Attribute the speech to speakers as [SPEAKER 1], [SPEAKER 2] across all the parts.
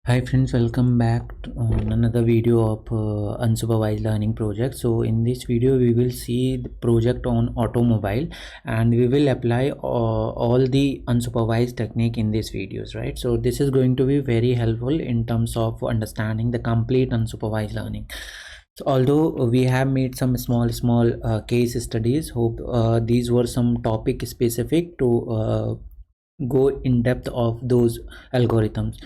[SPEAKER 1] Hi friends, welcome back to another video of unsupervised learning project. So in this video we will see the project on automobile and we will apply all the unsupervised technique in these videos, right? So this is going to be very helpful in terms of understanding the complete unsupervised learning. So although we have made some small case studies, hope these were some topic specific to go in depth of those algorithms,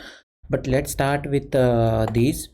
[SPEAKER 1] but let's start with these.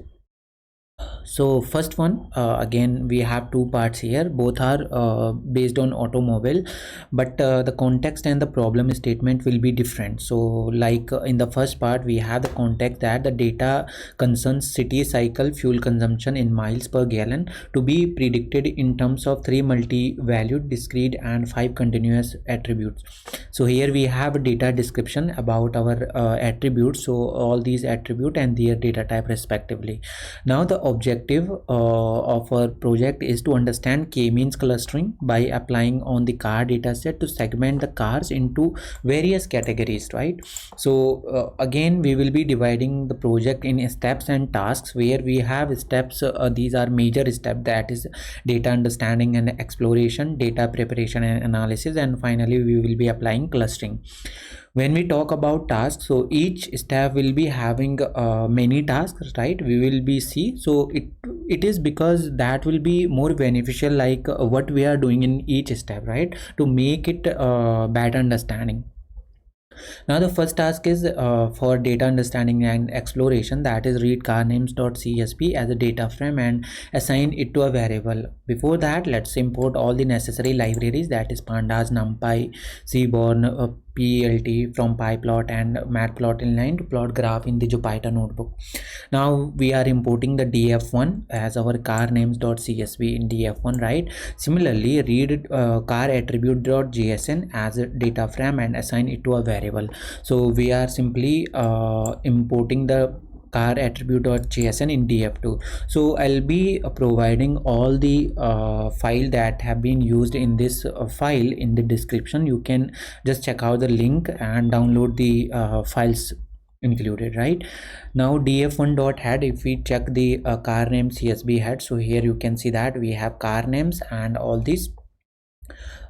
[SPEAKER 1] So first one, again we have two parts here, both are based on automobile, but the context and the problem statement will be different. So like in the first part we have the context that the data concerns city cycle fuel consumption in miles per gallon to be predicted in terms of three multi-valued discrete and five continuous attributes. So here we have a data description about our attributes, so all these attribute and their data type respectively. Now the objective of our project is to understand k-means clustering by applying on the car dataset to segment the cars into various categories, right? So again we will be dividing the project in steps and tasks, where we have steps, these are major steps, that is data understanding and exploration, data preparation and analysis, and finally we will be applying clustering. When we talk about tasks, so each step will be having many tasks, right? We will be see, so it is because that will be more beneficial, like what we are doing in each step, right, to make it better understanding. Now the first task is for data understanding and exploration, that is read car names.csv as a data frame and assign it to a variable. Before that, let's import all the necessary libraries, that is pandas, numpy, seaborn, plt from pyplot and matplot inline to plot graph in the Jupyter notebook. Now we are importing the df1 as our car names.csv in df1, right? Similarly, read car attribute.jsn as a data frame and assign it to a variable. So we are simply importing the car attribute.jsn in df2. So I'll be providing all the file that have been used in this file in the description. You can just check out the link and download the files included. Right now, df1.head, if we check the car name csv head, so here you can see that we have car names and all these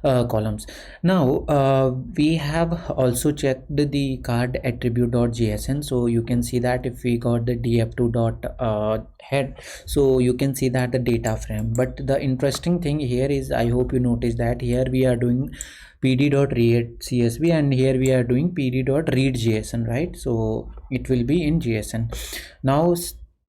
[SPEAKER 1] columns. Now we have also checked the card attribute.jsn, so you can see that if we got the df2 dot head, so you can see that the data frame. But the interesting thing here is, I hope you notice that here we are doing pd.read csv and here we are doing pd.read jsn, right? So it will be in jsn. Now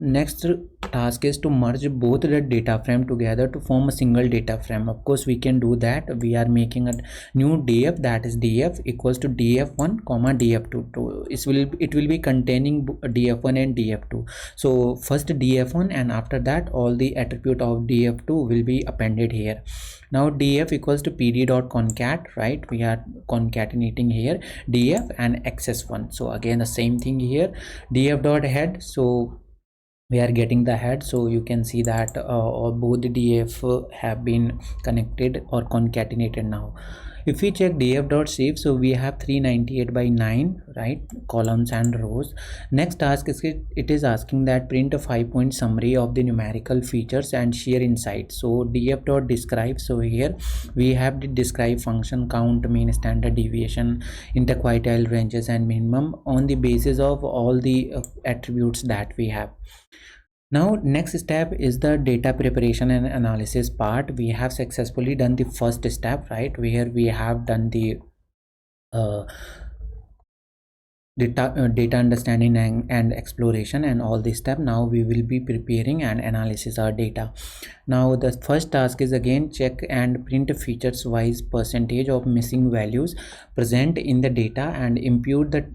[SPEAKER 1] next task is to merge both the data frame together to form a single data frame. Of course we can do that. We are making a new df, that is df equals to df1 comma df2. It will be containing df1 and df2. So first df1 and after that all the attribute of df2 will be appended here. Now df equals to pd.concat, right? We are concatenating here df and access1. So again the same thing here, df.head, so we are getting the head. So you can see that both the df have been connected or concatenated. Now if we check df.save, so we have 398 by 9, right, columns and rows. Next task is it is asking that print a 5-point summary of the numerical features and share insights. So df.describe, so here we have the describe function, count, mean, standard deviation, interquartile ranges and minimum on the basis of all the attributes that we have. Now next step is the data preparation and analysis part. We have successfully done the first step, right, where we have done the data understanding and exploration and all this step. Now we will be preparing and analysis our data. Now the first task is again check and print features wise percentage of missing values present in the data and impute that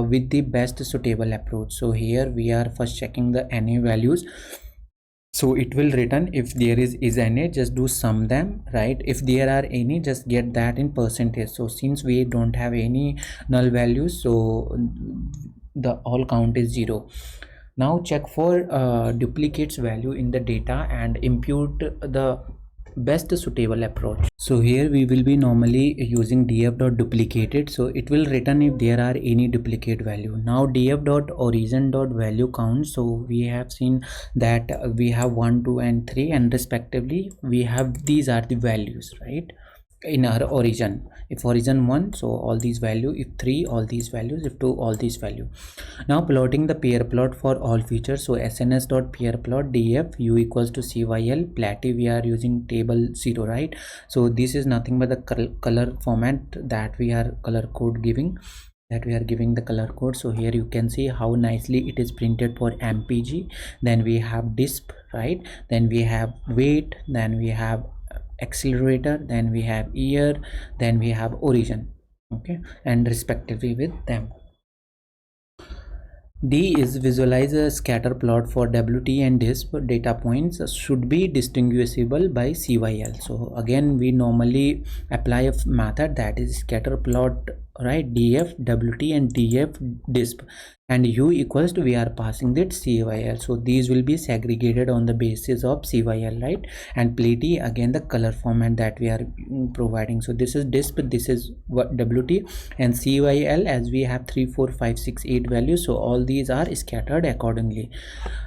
[SPEAKER 1] with the best suitable approach. So here we are first checking the NA values. So it will return if there is any, just do sum them, right? If there are any, just get that in percentage. So since we don't have any null values, so the all count is 0. Now check for duplicates value in the data and impute the best suitable approach. So here we will be normally using df.duplicated, so it will return if there are any duplicate value. Now df.origin.value count, so we have seen that we have 1, 2 and 3, and respectively we have, these are the values, right, in our origin. If origin 1, so all these value, if 3, all these values, if 2, all these value. Now plotting the pair plot for all features, so sns.pair plot df u equals to cyl platy, we are using table 0, right? So this is nothing but the color format that we are color code giving, that we are giving the color code. So here you can see how nicely it is printed for mpg. Then we have disp, right? Then we have weight, then we have accelerator, then we have year, then we have origin, okay, and respectively with them. D is visualize a scatter plot for WT and disp data points should be distinguishable by CYL. So again we normally apply a method that is scatter plot, right, df WT and df disp, and u equals to, we are passing that CYL, so these will be segregated on the basis of CYL, right? And platy, again the color format that we are providing. So this is disp, this is what WT, and CYL, as we have 3, 4, 5, 6, 8 values, so all these are scattered accordingly.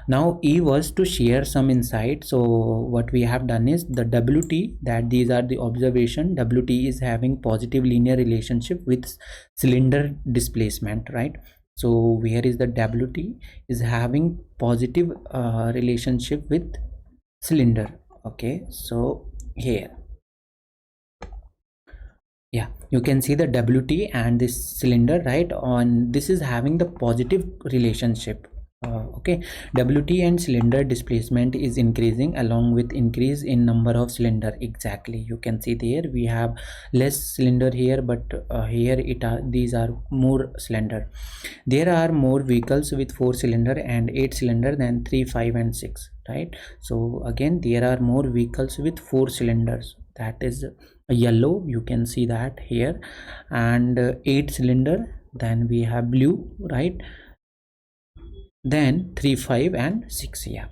[SPEAKER 1] Now E was to share some insight. So what we have done is the WT, that these are the observation. WT is having positive linear relationship with cylinder displacement, right? So where is the WT is having positive relationship with cylinder, okay? So here, yeah, you can see the WT and this cylinder, right, on this is having the positive relationship. Okay, WT and cylinder displacement is increasing along with increase in number of cylinder. Exactly, you can see there we have less cylinder here, but here it are, these are more cylinder. There are more vehicles with 4 cylinder and 8 cylinder than 3, 5 and 6, right? So again there are more vehicles with 4 cylinders, that is yellow, you can see that here, and 8 cylinder, then we have blue, right, then 3, 5 and 6. Yeah,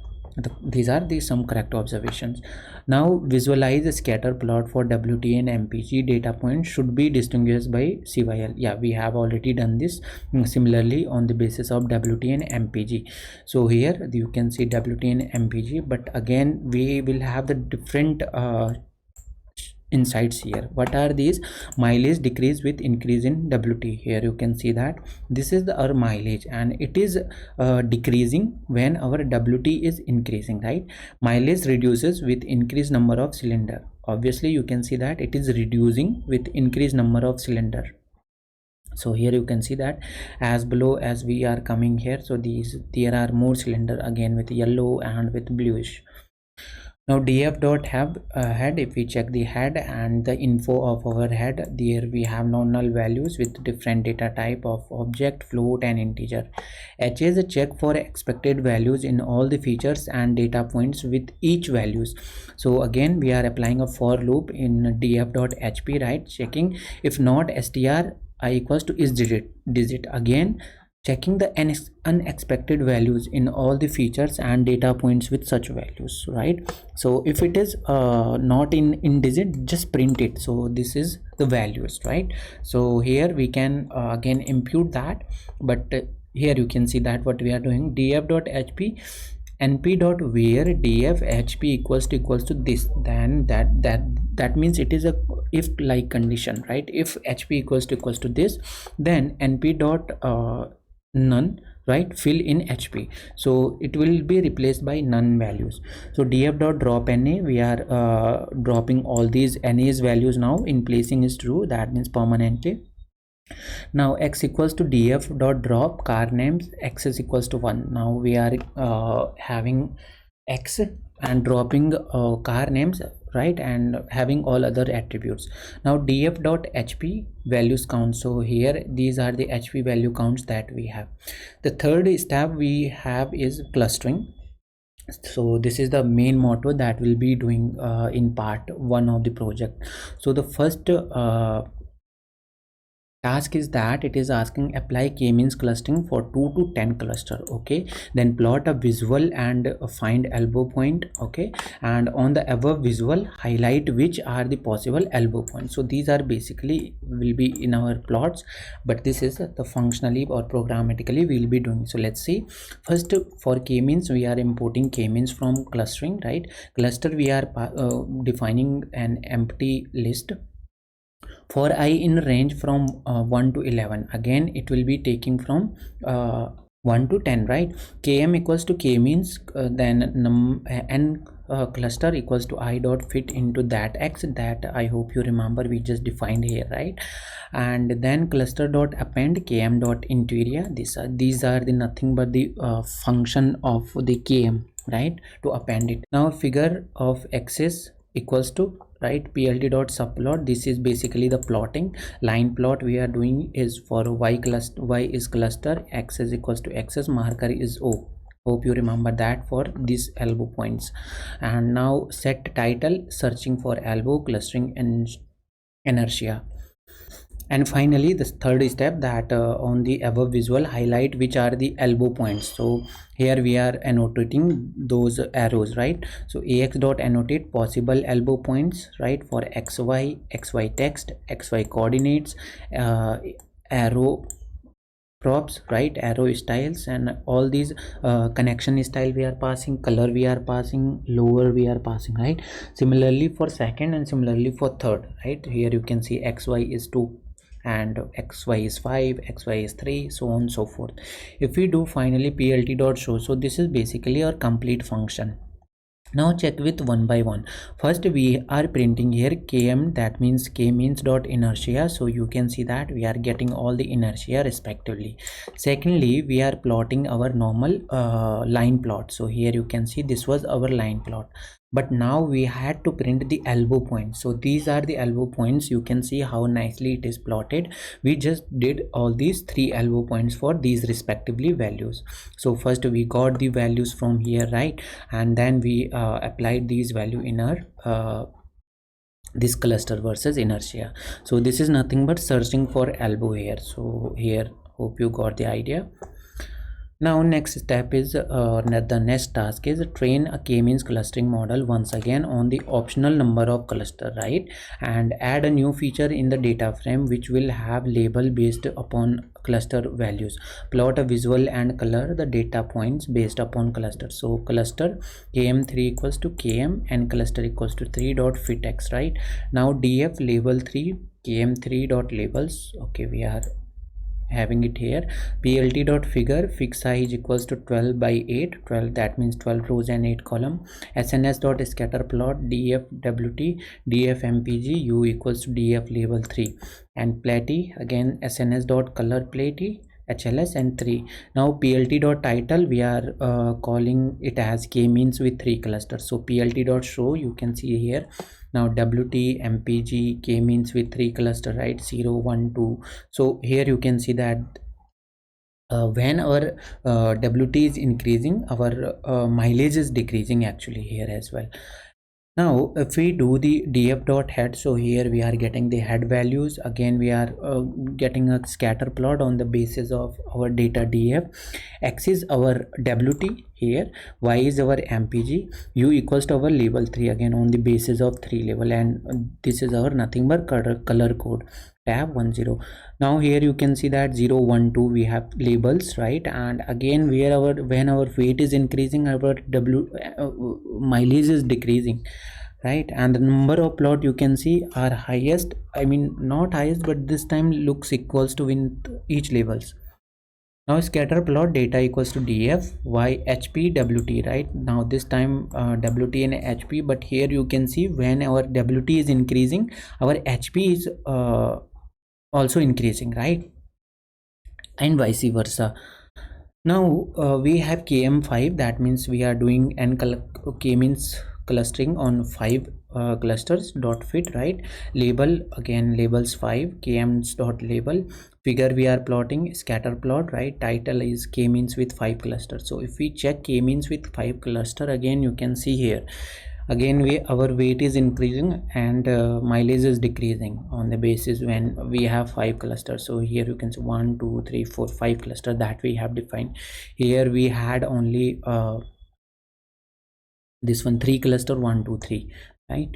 [SPEAKER 1] these are the some correct observations. Now visualize a scatter plot for WT and MPG data points should be distinguished by CYL. Yeah, we have already done this similarly on the basis of WT and MPG. So here you can see WT and MPG, but again we will have the different insights here. What are these? Mileage decrease with increase in WT. Here you can see that this is our mileage, and it is decreasing when our WT is increasing, right? Mileage reduces with increased number of cylinder. Obviously you can see that it is reducing with increased number of cylinder. So here you can see that as below as we are coming here, so there are more cylinder again with yellow and with bluish. Now df dot have head, if we check the head and the info of our head, there we have null values with different data type of object, float and integer. H is a check for expected values in all the features and data points with each values. So again we are applying a for loop in df dot hp, right, checking if not str I equals to is digit, again checking the unexpected values in all the features and data points with such values, right? So if it is not in digit, just print it. So this is the values, right? So here we can again impute that, but here you can see that what we are doing, df.hp np.where df hp equals to this, then that means it is a if like condition, right? If hp equals to this, then np. None, right, fill in hp, so it will be replaced by none values. So df dot drop na, we are dropping all these na's values now, in placing is true, that means permanently. Now x equals to df dot drop car names, x is equals to 1. Now we are having x and dropping car names, right, and having all other attributes. Now df dot hp values count, so here these are the hp value counts that we have. The third step we have is clustering. So this is the main motto that we'll be doing in part 1 of the project. So the first task is that it is asking apply k-means clustering for 2 to 10 cluster. Okay, then plot a visual and find elbow point. Okay, and on the above visual highlight which are the possible elbow points. So these are basically will be in our plots, but this is the functionally or programmatically we'll be doing. So let's see. First, for k-means we are importing k-means from clustering, right? Cluster we are defining an empty list for I in range from 1 to 11. Again it will be taking from 1 to 10, right? Km equals to k means then n cluster equals to I dot fit into that x, that I hope you remember we just defined here, right? And then cluster dot append km dot interior. These are the nothing but the function of the km, right, to append it. Now figure of axis equals to, right, plt dot subplot. This is basically the plotting. Line plot we are doing is for y cluster, y is cluster, x is equals to axis, marker is o. Hope you remember that for these elbow points. And now set title, searching for elbow, clustering and inertia. And finally the third step, that on the above visual highlight which are the elbow points. So here we are annotating those arrows, right? So ax dot annotate possible elbow points, right, for xy text, xy coordinates, arrow props, right, arrow styles, and all these connection style we are passing, color we are passing, lower we are passing, right? Similarly for second and similarly for third, right? Here you can see xy is 2 and xy is 5, xy is 3, so on and so forth. If we do finally plt dot show, so this is basically our complete function. Now check with one by one. First we are printing here km, that means k means dot inertia, so you can see that we are getting all the inertia respectively. Secondly we are plotting our normal line plot. So here you can see this was our line plot, but now we had to print the elbow points. So these are the elbow points. You can see how nicely it is plotted. We just did all these 3 elbow points for these respectively values. So first we got the values from here, right, and then we applied these value in our this cluster versus inertia. So this is nothing but searching for elbow here. So here hope you got the idea. Now next step is the next task is train a k-means clustering model once again on the optional number of cluster, right, and add a new feature in the data frame which will have label based upon cluster values. Plot a visual and color the data points based upon cluster. So cluster km3 equals to km and cluster equals to 3 dot fit x, right? Now df label 3 km3 dot labels. Okay, we are having it here. Plt dot figure fix size equals to 12 by 8, 12, that means 12 rows and 8 column. Sns dot scatter plot df wt df mpg u equals to df label 3, and platy again sns dot color platy hls and 3. Now plt dot title we are calling it as k means with 3 clusters. So plt dot show, you can see here. Now wt mpg k means with 3 cluster, right, 0 1 2. So here you can see that when our wt is increasing, our mileage is decreasing actually here as well. Now if we do the df dot head, so here we are getting the head values. Again we are getting a scatter plot on the basis of our data df. X is our wt here, y is our mpg, u equals to our label 3 again on the basis of 3 label, and this is our nothing but color code tab 10. Now here you can see that 0 1 2 we have labels, right, and again where our when our weight is increasing, our mileage is decreasing, right, and the number of plot you can see are highest, I mean not highest, but this time looks equals to in each labels. Now scatter plot data equals to df y hp wt, right? Now this time wt and hp, but here you can see when our wt is increasing, our hp is also increasing, right, and vice versa. Now we have km5, that means we are doing n k means clustering on 5 clusters dot fit, right? Label again labels 5 kms dot label. Figure we are plotting scatter plot, right? Title is k means with 5 clusters. So if we check k means with 5 cluster, again you can see here again our weight is increasing and mileage is decreasing on the basis when we have 5 clusters. So here you can see 1 2 3 4 5 cluster that we have defined. Here we had only this one 3 cluster 1 2 3, right?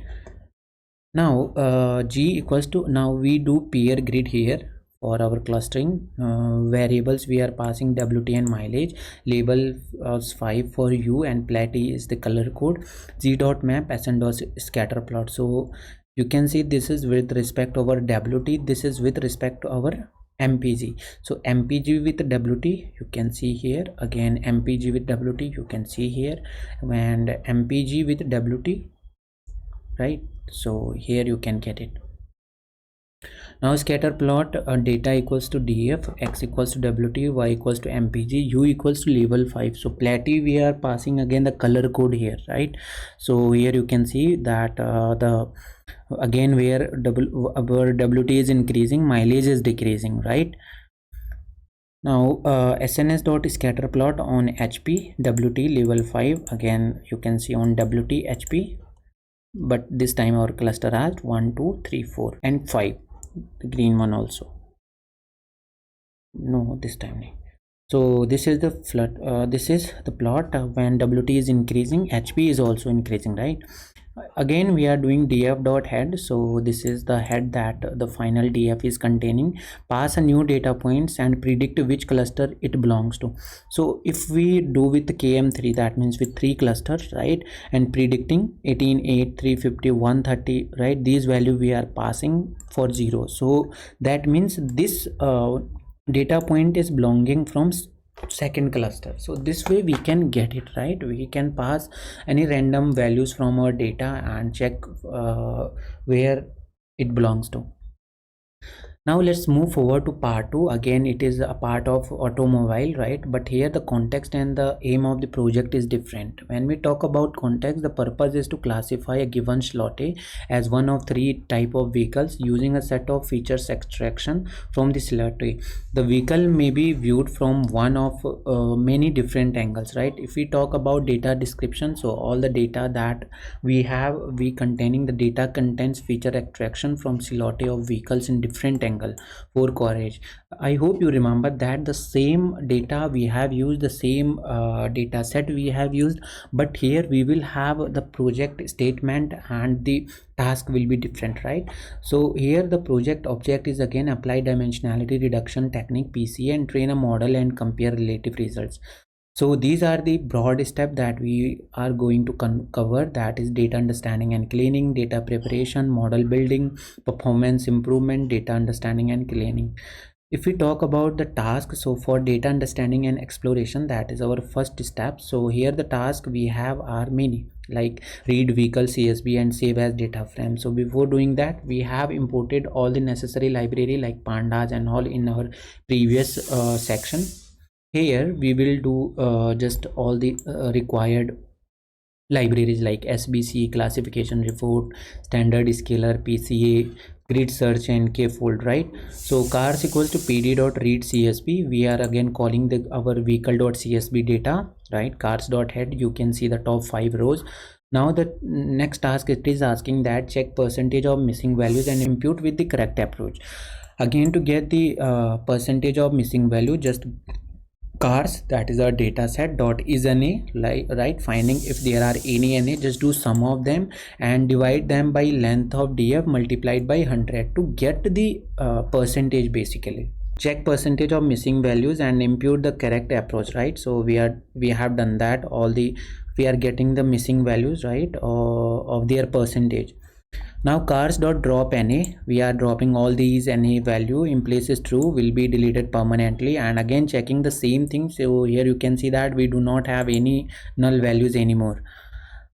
[SPEAKER 1] Now g equals to, now we do pair grid here for our clustering. Variables we are passing wt and mileage, label as 5 for u, and platy is the color code, g dot map sn dot scatter plot. So you can see this is with respect to our wt, this is with respect to our mpg. So mpg with wt you can see here, again mpg with wt you can see here, and mpg with wt, right? So here you can get it. Now scatter plot, data equals to df, x equals to wt, y equals to mpg, u equals to label 5. So platy we are passing again the color code here, right? So here you can see that the again where our wt is increasing, mileage is decreasing, right? Now sns dot scatter plot on hp wt level 5, again you can see on wt hp, but this time our cluster has 1 2 3 4 and 5, the green one also, no this time nahi. So this is the flood, this is the plot when wt is increasing, hp is also increasing, right? Again we are doing df dot head. So this is the head that the final df is containing. Pass a new data points and predict which cluster it belongs to. So if we do with km3, that means with 3 clusters, right, and predicting 18 8 350 130, right, these value we are passing for 0. So that means this data point is belonging from second cluster. So this way we can get it, right? We can pass any random values from our data and check where it belongs to. Now let's move forward to part 2. Again it is a part of automobile, right? But here the context and the aim of the project is different. When we talk about context, the purpose is to classify a given slot as one of 3 type of vehicles using a set of features extraction from the slot. The vehicle may be viewed from one of many different angles, right? If we talk about data description, so all the data that we have, we containing the data contains feature extraction from slot of vehicles in different angles for coverage. I hope you remember that the same data we have used, the same data set we have used, but here we will have the project statement and the task will be different, right? So here the project object is again apply dimensionality reduction technique PCA and train a model and compare relative results. So these are the broad steps that we are going to cover, that is data understanding and cleaning, data preparation, model building, performance improvement, data understanding and cleaning. If we talk about the task, so for data understanding and exploration, that is our first step. So here the task we have are many, like read vehicle CSV and save as data frame. So before doing that, we have imported all the necessary library like pandas and all in our previous section. Here we will do just all the required libraries like SBC, classification report, standard scalar, PCA, grid search and kfold, right? So cars equals to pd.read CSV. We are again calling the our vehicle.csv data, right? Cars.head, you can see the top 5 rows. Now the next task, it is asking that check percentage of missing values and impute with the correct approach. Again, to get the percentage of missing value, just cars, that is our data set dot is na, like, right, finding if there are any na, just do sum of them and divide them by length of df multiplied by 100 to get the percentage. Basically check percentage of missing values and impute the correct approach, right? So we have done that. All the we are getting the missing values, right, of their percentage. Now cars dot drop na, we are dropping all these na value in places true will be deleted permanently, and again checking the same thing. So here you can see that we do not have any null values anymore.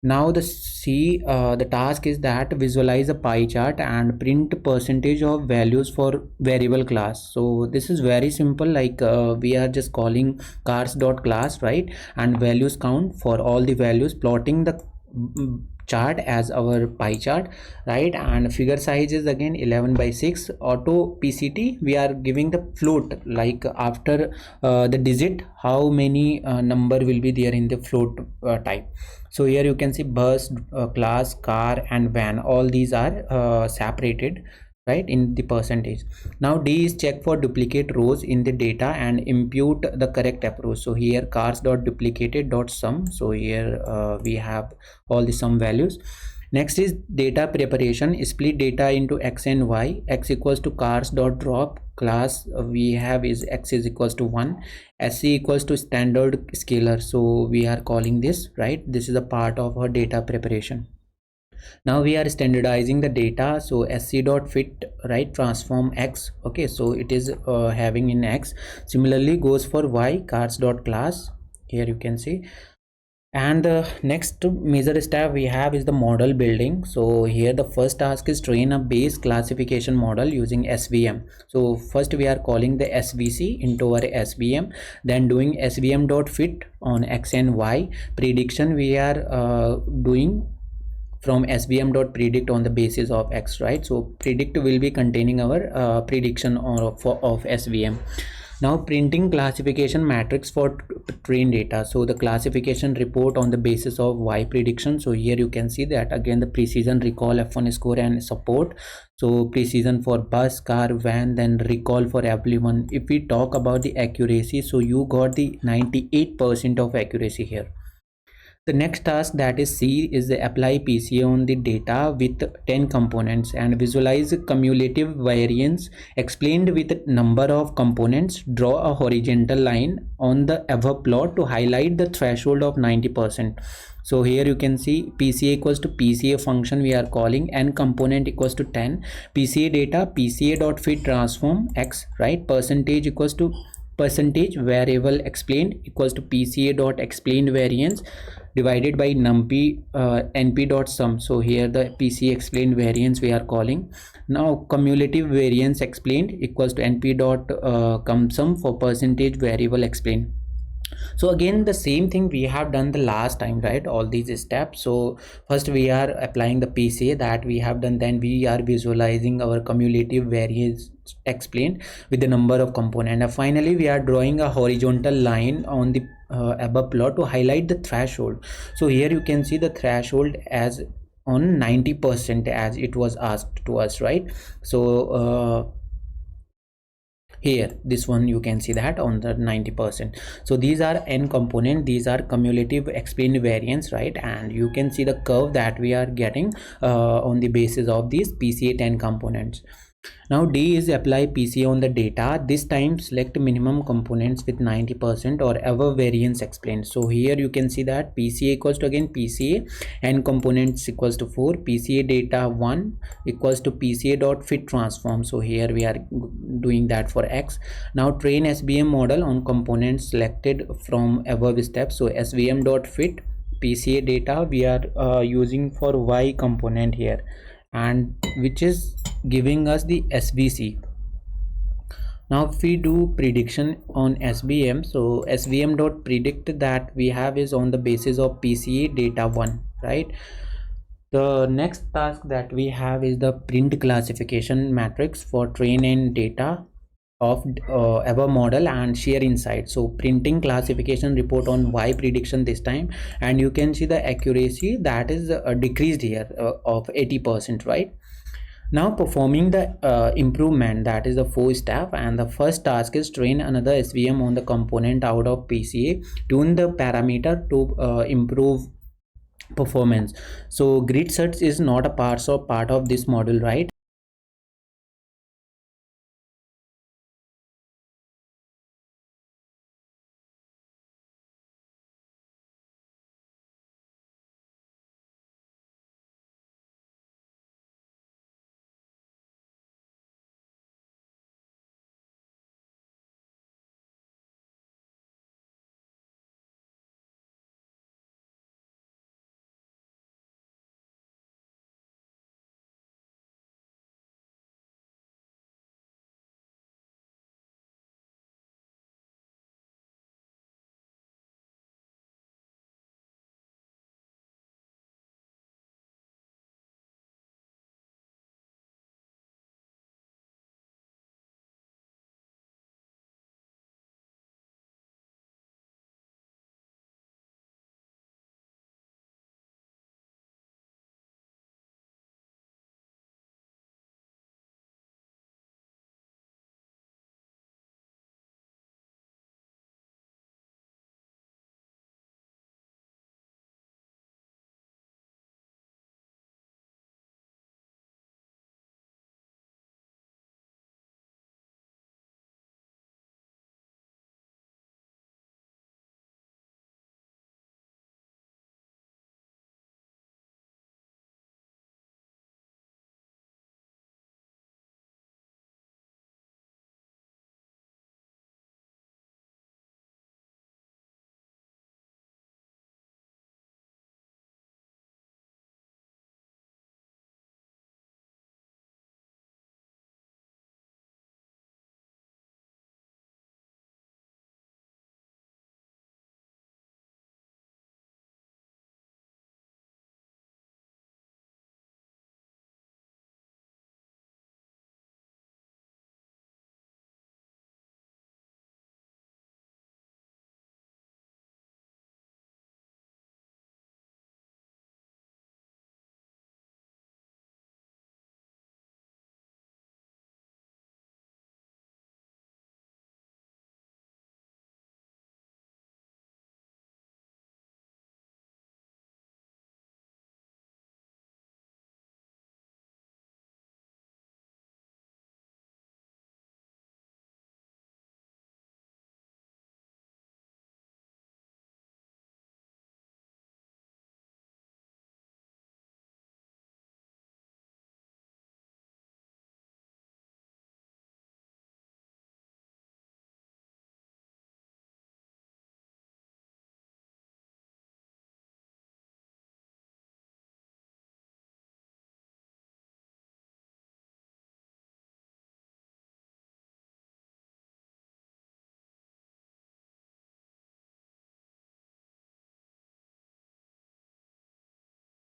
[SPEAKER 1] Now the task is that visualize a pie chart and print percentage of values for variable class. So this is very simple, like we are just calling cars dot class, right, and values count for all the values, plotting the chart as our pie chart, right? And figure size is again 11/6. Auto PCT, we are giving the float, like after the digit how many number will be there in the float type. So here you can see bus, class, car and van, all these are separated, right, in the percentage. Now D is check for duplicate rows in the data and impute the correct approach. So here cars dot duplicated dot sum. So here we have all the sum values. Next is data preparation, split data into x and y. X equals to cars dot drop, class we have is x is equals to 1, sc equals to standard scalar, so we are calling this, right? This is a part of our data preparation. Now we are standardizing the data, so sc dot fit, right, transform x. Okay, so it is having in x. Similarly goes for y, cars dot class, here you can see. And the next major step we have is the model building. So here the first task is train a base classification model using SVM. So first we are calling the SVC into our SVM, then doing SVM dot fit on x and y. Prediction we are doing from svm dot predict on the basis of x, right? So predict will be containing our prediction of svm. Now printing classification matrix for train data, so the classification report on the basis of y prediction. So here you can see that again the precision, recall, f1 score and support. So precision for bus, car, van, then recall for everyone. If we talk about the accuracy, so you got the 98% of accuracy here. The next task, that is C, is the apply PCA on the data with 10 components and visualize cumulative variance explained with number of components. Draw a horizontal line on the above plot to highlight the threshold of 90%. So here you can see PCA equals to PCA function we are calling, n component equals to 10, PCA data, PCA dot fit transform x, right? Percentage equals to percentage variable explained equals to PCA dot explained variance divided by numpy np dot sum. So here the PCA explained variance we are calling. Now cumulative variance explained equals to np dot cum sum for percentage variable explained. So again the same thing we have done the last time, right? All these steps. So first we are applying the PCA that we have done, then we are visualizing our cumulative variance explained with the number of component, and finally we are drawing a horizontal line on the above plot to highlight the threshold. So here you can see the threshold as on 90% as it was asked to us, right? So here this one you can see that on the 90%. So these are n component, these are cumulative explained variance, right? And you can see the curve that we are getting on the basis of these PCA 10 components. Now D is apply PCA on the data. This time select minimum components with 90% or above variance explained. So here you can see that PCA equals to again PCA n components equals to 4, PCA data 1 equals to PCA dot fit transform. So here we are doing that for x. Now train SVM model on components selected from above steps. So SVM dot fit PCA data we are using for y component here, and which is giving us the SVC. Now if we do prediction on SVM, so SVM dot predict that we have is on the basis of PCA data 1, right? The next task that we have is the print classification matrix for train and data of our model and share insight. So printing classification report on y prediction this time, and you can see the accuracy that is decreased here of 80%, right? Now performing the improvement, that is the 4 step, and the first task is train another SVM on the component out of PCA, tune the parameter to improve performance. So grid search is not a part of this model, right?